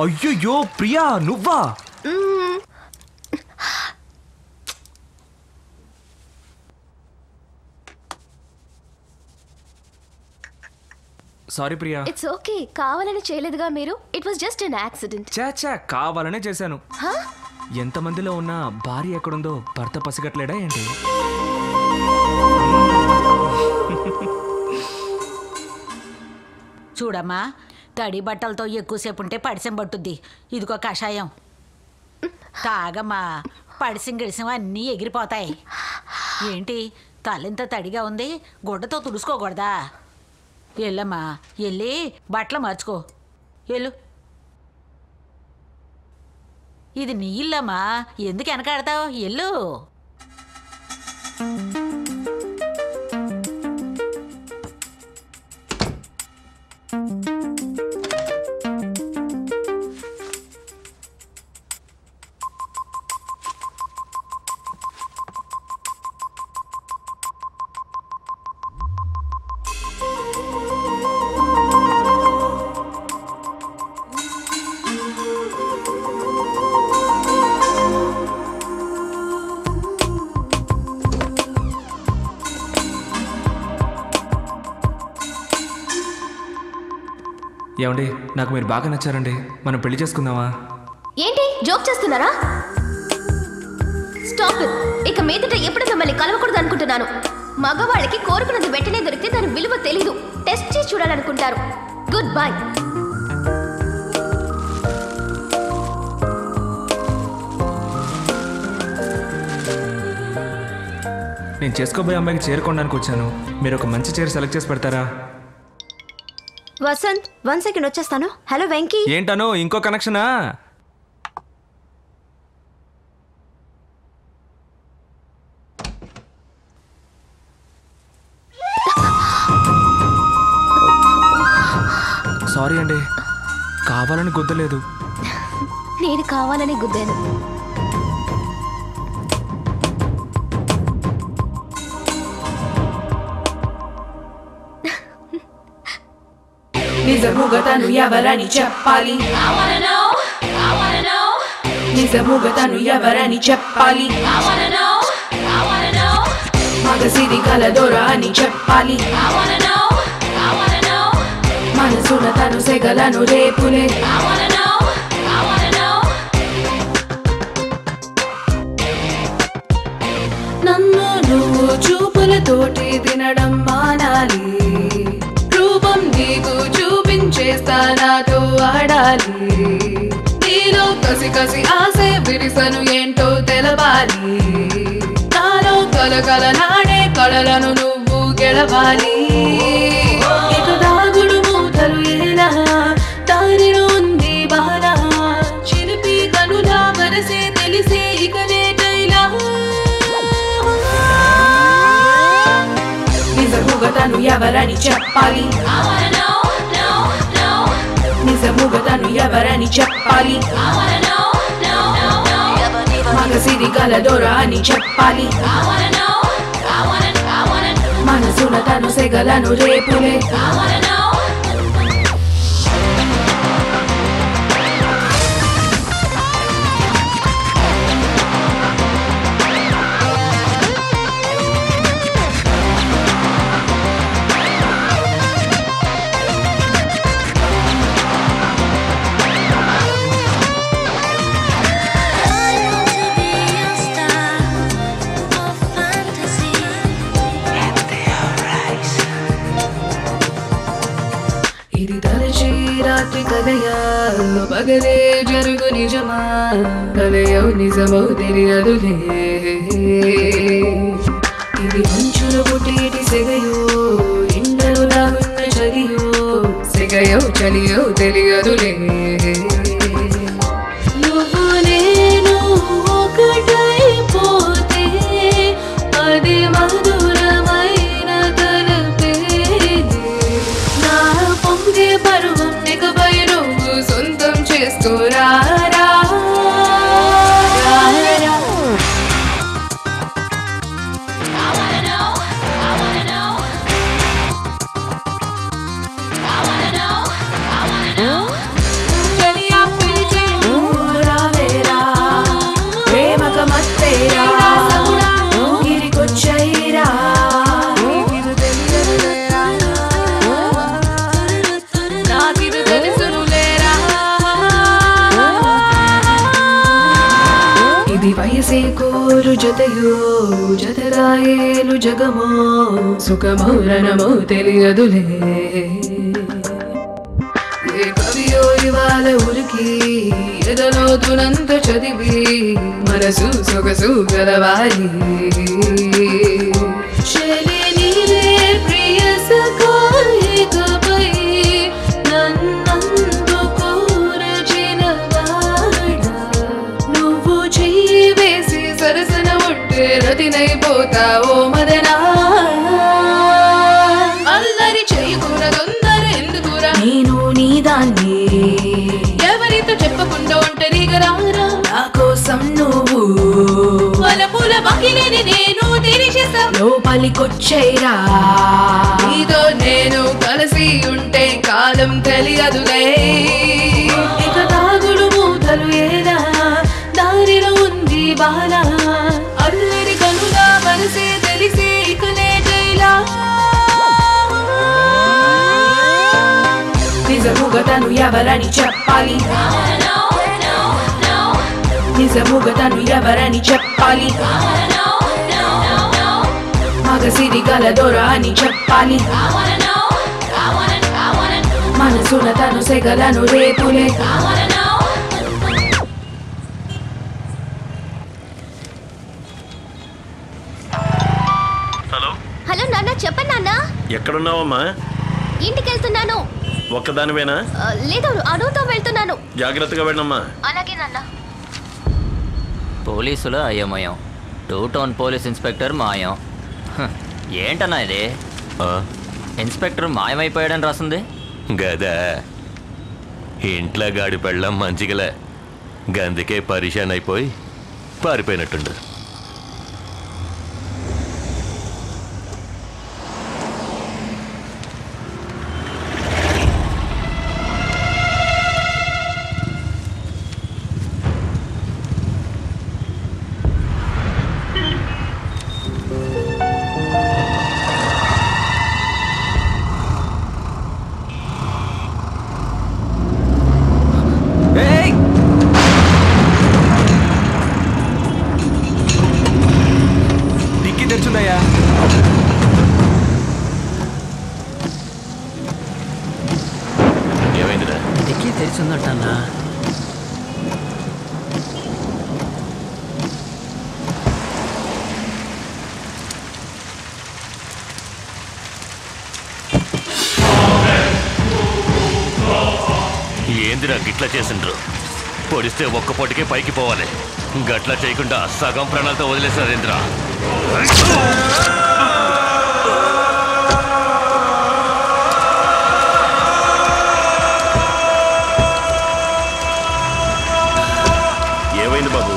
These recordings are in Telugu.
అయ్యో ప్రియా నువ్వా? సారీ ప్రియా. It's okay. కావాలని చేయలేదుగా మీరు. It was just an accident. చాచా కావాలనే చేశాను. ఎంతమందిలో ఉన్న భార్య ఎక్కడుందో భర్త పసిగట్లేడా ఏంటి? చూడమ్మా, తడి బట్టలతో ఎక్కువసేపు ఉంటే పడిసం పట్టుద్ది. ఇదిగో కషాయం తాగమ్మా. పడిసం గిడిసం అన్నీ ఎగిరిపోతాయి. ఏంటి తలెంత తడిగా ఉంది, గుడ్డతో తుడుచుకోకూడదా? వెళ్ళమ్మా, వెళ్ళి బట్టలు మార్చుకో. వెళ్ళు. ఇది నీ ఇల్లమ్మా, ఎందుకు వెనకాడతావు? వెళ్ళు. ఏమండి, నాకు మీరు బాగా నచ్చారండి. మనం పెళ్లి చేసుకుందామా? ఏంటి జోక్ చేస్తున్నారా? Stop it. ఇక మీదట ఎప్పుడు మిమ్మల్ని కలవకూడదు అనుకుంటున్నాను. మగవాళ్ళకి కోరుకున్నది వెంటనే దొరికితే దాని విలువ తెలీదు. టెస్ట్ చేసి చూడాలనుకుంటారు. Good bye. నేను చేసుకోబోయే అమ్మాయికి చేరుకోవడానికి వచ్చాను. మీరు ఒక మంచి చీర సెలెక్ట్ చేసి పెడతారా? వసంత్ 1 సెకండ్ వచ్చేస్తాను. హలో వెంకీ. ఏంటను ఇంకో కనెక్షనా? సారీ అండి, కావాలని గుద్దలేదు. నేను కావాలని గుద్దాను. నిజముగా తను ఎవరని చెప్పాలి. నిజముగా తను ఎవరని చెప్పాలి. మగసిరి కలదొర అని చెప్పాలి. మనసున తను సెగలను రేపులే. నన్ను నువ్వు చూపులతోటి తినడం మానాలి. రూపం నీకు చూపించేస్తా, నాతో ఆడాలి. నీలో కసి కసి ఆసే విరిసను ఏంటో తెలవాలి. నాలో కలకల నాడే కళలను నువ్వు గెలవాలి. ఇక దాగుడు మూతలు ఎలా దారిలో ఉంది బాల. చిలిపి కనులా మనసే తెలిసే ఇక నేటైలా. నిజముగా తను ఎవరని చెప్పాలి. నిజముగా తను ఎవరని చెప్పాలి. మగసిరి కలదొర అని చెప్పాలి. మనసున తను సెగలను రేపులే. కలయా పగలే జరుగు నిజమా, కలయో నిజమో తెలియదులే. ఇది మంచులో పుట్టేటి సెగయో, ఎండలో లాగున్న చలియో. సెగయో చలియో తెలియదులే. నువ్వు నేను ఒకటైపోతే అది మధురమైన తలపే. నా పొంగే పరువం నీకుపై నువ్వు సొంతం చేసుకోరా. కలిಸಿ ಕೋರು ಜೊತೆಯೋ ಜೊತೆಗಾಯೇಲು ಜಗಮೋ ಸುಖಮೋ ರಣಮೋ ತಿಳಿಯದುಲೇ ఏ కవియో ఇవాళ ఉరికి ఎదలో తునంత చదివి మనసు సొగసు గలవాలి చెలి నీలే ప్రియ సకాయకపై నన్నందు కోరచిన వాడ నువ్వు చెయ్యి వేసి సరసన ఉంటే రతినైపోతావో మదనా అల్లరి చేయకూడదొందర ఎందుకురా నేను నీదాన్ని ఎవరితో చెప్పకుండా ఒంటరిగా రారా నా కోసం నువ్వు వలపుల బకిలిని నేను తెరిచేసా లోపలికొచ్చేరా నీతో నేను కలిసి ఉంటే కాలం తెలియదులే ఇక తాగుడు మూతలు ఏదా దారిలో ఉంది బాల అల్లరి కనుగా మనసే తెలిసి ఇకనే జైలా నిజముగా తను ఎవరని చెప్పాలి నిజముగా తను ఎవరని చెప్పాలి మగసిరి గల దొర అని చెప్పాలి మనసున తను సెగలను రేపులే హలో హలో నాన్న చెప్పండి నాన్న. ఎక్కడున్నావమ్మా? ఇంటికి వెళ్తున్నాను. ఒక్కదానివేనా? లేదు అనుతో వెళ్తున్నాను. జాగ్రత్తగా వెళ్ళమ్మా. అలాగే నాన్న. పోలీసులు అయోమయం, 2 టౌన్ పోలీస్ ఇన్స్పెక్టర్ మాయం. ఏంటన్నా ఇది? ఇన్స్పెక్టర్ మాయమైపోయాడని రాసింది. గదా ఇంట్లో గాడి పెళ్ళం మంచిగలే, గందుకే పరిశాన్ అయిపోయి పారిపోయినట్టుండు. డిక్కీ తెరుచుందయ్యా. ఏమైందిరా? డిక్కీ తెరిచిందంటన్నా. ఏందిరా గిట్లా చేసిండ్రు? పొడిస్తే ఒక్క పొటికే పైకి పోవాలి, గట్లా చేయకుండా సగం ప్రాణాలతో వదిలేసారేంద్రా. ఏమైంది బాబు?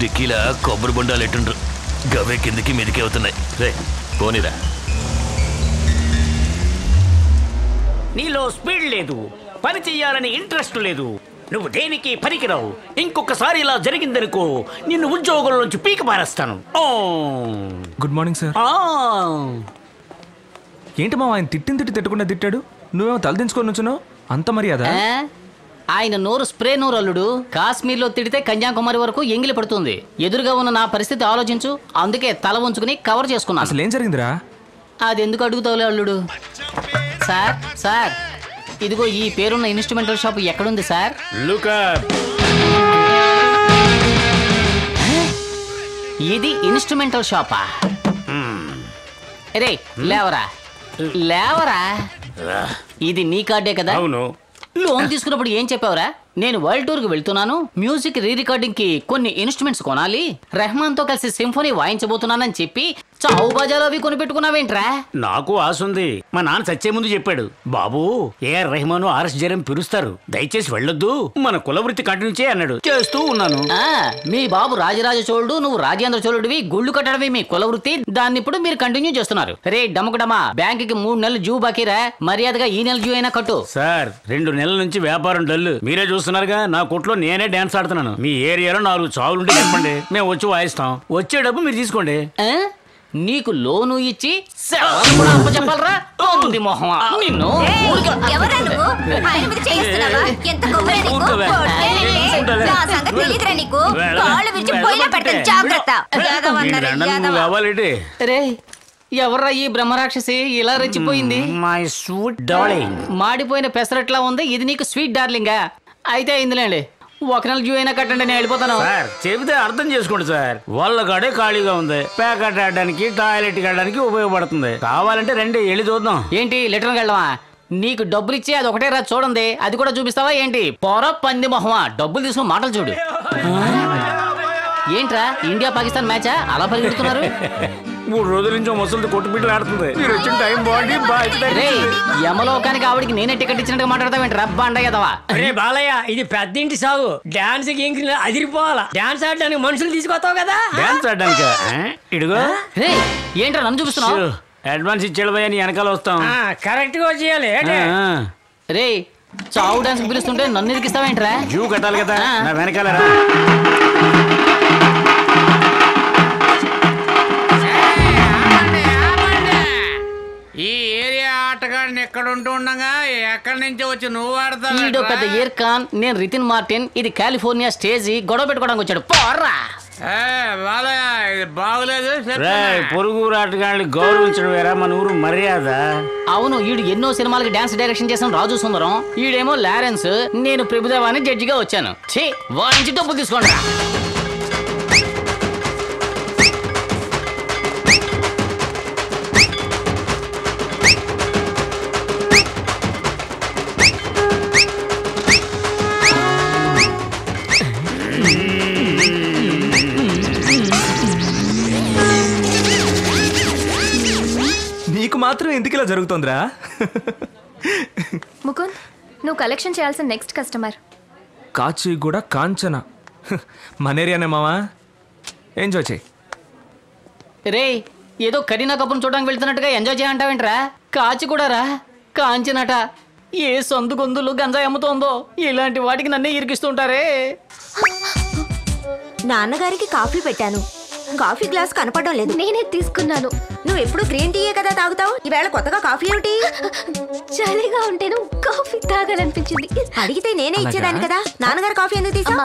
డిక్కీలా కొబ్బరి బొండాలు ఎట్టుండ్రు, గవే కిందికి మీదికి అవుతున్నాయి. రే పోనీరా. నీలో స్పీడ్ లేదు, పని చెయ్యాలని ఇంట్రెస్ట్ లేదు, నువ్వు దేనికి పనికిరావు. ఇంకొకసారి ఇలా జరిగిందనుకో నిన్ను ఉద్యోగంలోంచి పీక మారేస్తాను. Good morning sir. ఏంటి మా ఆయన తిట్టి తిట్టకుండా తిట్టాడు, నువ్వేమో తలదించుకొని నుంచున్నావు? అంత మర్యాద? ఆయన నోరు స్ప్రే నోరు అల్లుడు. కాశ్మీర్లో తిడితే కన్యాకుమారి వరకు ఎంగిలి పడుతుంది. ఎదురుగా ఉన్న నా పరిస్థితి ఆలోచించు. అందుకే తల ఉంచుకుని కవర్ చేసుకున్నా. అసలు ఏం జరిగిందిరా? అది ఎందుకు అడుగుతావులే అల్లుడు. సార్ సార్ ఇదిగో ఈ పేరున్న ఇన్స్ట్రుమెంటల్ షాప్ ఎక్కడుంది సార్? ఇది ఇన్స్ట్రుమెంటల్ షాపా? రే లేవరా లేవరా, ఇది నీ కార్డే కదా? అవును. లోన్ తీసుకున్నప్పుడు ఏం చెప్పావురా? నేను వరల్డ్ టూర్ కి వెళ్తున్నాను, మ్యూజిక్ రీ రికార్డింగ్ కి కొన్ని ఇన్స్ట్రుమెంట్స్ కొనాలి, రెహమాన్ తో కలిసి సింఫోనీ వాయించబోతున్నానని చెప్పి చావు బాజాలు అవి కొనిపెట్టుకున్నావేంట్రా? నాకు ఆశ ఉంది. మా నాన్న చచ్చే ముందు చెప్పాడు, బాబు ఏఆర్ రెహమాన్ ఆర్ఎస్ జరం పిలుస్తారు, దయచేసి వెళ్ళొద్దు, మన కులవృత్తి కంటిన్యూ చేయి అన్నాడు. చేస్తూ ఉన్నాను. మీ బాబు రాజరాజ చోళుడు, నువ్వు రాజేంద్ర చోళుడివి. గుళ్ళు కట్టడమే మీ కులవృత్తి, దాన్ని ఇప్పుడు మీరు కంటిన్యూ చేస్తున్నారు. రే డమకుడమా, బ్యాంక్ కి 3 నెలలు జూ బాకీరా, మర్యాదగా ఈ నెల జూ అయినా కట్టు. సార్ 2 నెలల నుంచి వ్యాపారం డల్, మీరే చూస్తున్నారుగా. నా కొట్లో నేనే డాన్స్ ఆడుతున్నాను. మీ ఏరియాలో 4 చావులుంటే చెప్పండి, మేము వచ్చి వాయిస్తాం. వచ్చే డబ్బు మీరు తీసుకోండి. నీకు లోను ఇచ్చి సేవలు కూడా అప్పచెప్పాలరా ఉంది మొహమా నిన్ను ఎవరా నువ్వు ఆయన మీద చేయిస్తున్నావా? ఎంత కొవ్వురా నీకు? కొట్టేనంటే నా సంగతి తెలీదురా నీకు? కాళ్ళు విరిచి పొయ్యిలో పెట్టండి, జాగ్రత్త. కావాలంటే రే ఎవర్రా ఈ బ్రహ్మరాక్షసి ఇలా రెచ్చిపోయింది? My sweet darling. మాడిపోయిన పెసరట్లా ఉంది, ఇది నీకు స్వీట్ డార్లింగా? అయితే అయిందిలేండి, ఒక నెల డ్యూ అయినా కట్టండి, నేను వెళ్ళిపోతాను. సార్ చెబితే అర్థం చేసుకోండి సార్, వాళ్ళ కాడే ఖాళీగా ఉంది, ప్యాకెట్ ఆడడానికి టాయిలెట్ ఆడడానికి ఉపయోగపడుతుంది. కావాలంటే రండి వెళ్ళి చూద్దాం. ఏంటి లెటర్కి వెళ్ళవా? నీకు డబ్బులు ఇచ్చి అది ఒకటే రా చూడండి, అది కూడా చూపిస్తావా ఏంటి? పొర పంది మొహమా, డబ్బులు తీసుకుని మాటలు చూడు. ఏంట్రా ఇండియా పాకిస్తాన్ మ్యాచా అలా పరిగెడుతున్నారు? 3 రోజుల నుంచి ముసలిది కొట్టుబిడ్డలు ఆడుతుంది. మీరు వచ్చిన టైం బాగుంది. రే యమలోకానికి ఆవిడికి నేనే టికెట్ ఇచ్చినట్టుగా మాట్లాడతావేంటి రబ్బా అండగదవా? అరే బాలయ్య, ఇది పెద్దింటి సాగు. డాన్స్ అదిరిపోవాలా. డాన్స్ ఆడడానికి మనుషులు తీసుకొస్తావు కదా? డాన్స్ ఆడడానికి ఇడుగో. రే ఏంట్రా నన్ను చూపిస్తున్నావు? అడ్వాన్స్ ఇచ్చేడు భయ్యా, నీ వెనకాల వస్తాం. కరెక్ట్ గా వచ్చేయాలి. రే చావు డాన్స్ పిలుస్తుంటే నన్ను ఇరికిస్తావేంట్రా? జూ కట్టాలి కదా, నా వెనకాల రా. ఈ ఏరియా ఆటగాడిని ఎక్కడ ఉంటుండగా ఎక్కడి నుంచి వచ్చి నువ్వు ఆడతావు? ఈడో పెద్ద ఇయర్ ఖాన్, నేను రితిన్ మార్టిన్, ఇది కాలిఫోర్నియా స్టేజీ. గొడవ పెట్టుకోవడానికి వచ్చాడు. పోర్రా బాగులేదు. పొరుగు ఆటగాళ్ళని గౌరవించడం వేరా మన ఊరు మర్యాద. అవును, ఈడు ఎన్నో సినిమాలకి డాన్స్ డైరెక్షన్ చేసిన రాజు సుందరం, ఈడేమో లారెన్స్, నేను ప్రభుదేవాని జడ్జిగా వచ్చాను. ఛీ వాయించి డబ్బులు తీసుకోండి. నీకు మాత్రం ఎందుకు ఇలా జరుగుతుందిరా? ముకుంద్, నువ్వు కలెక్షన్ చేయాల్సిన నెక్స్ట్ కస్టమర్ కాచిగూడ కాంచన. మన ఏరియానే మావా, ఎంజాయ్ చేయి. రే ఏదో కరీనా కపూర్ చూడడానికి వెళ్తున్నట్టుగా ఎంజాయ్ చేయంటావేంట్రా? కాచిగూడ రా, కాంచనట. ఏ సందు గొంతులు గంజాయి అమ్ముతోందో, ఇలాంటి వాటికి నన్నే ఇరికిస్తుంటారే. నాన్నగారికి కాఫీ పెట్టాను, కాఫీ గ్లాస్ కనపడడం లేదు. నేనే తీసుకున్నాను. నువ్వు ఎప్పుడు గ్రీన్ టీయే కదా తాగుతావు, ఈవేళ కొత్తగా కాఫీ ఏమిటి? చలిగా ఉంటేను కాఫీ తాగాలనిపించింది. అడిగితే నేనే ఇచ్చేదాన్ని కదా. నాన్నగారు కాఫీ ఎందుకు తీసా?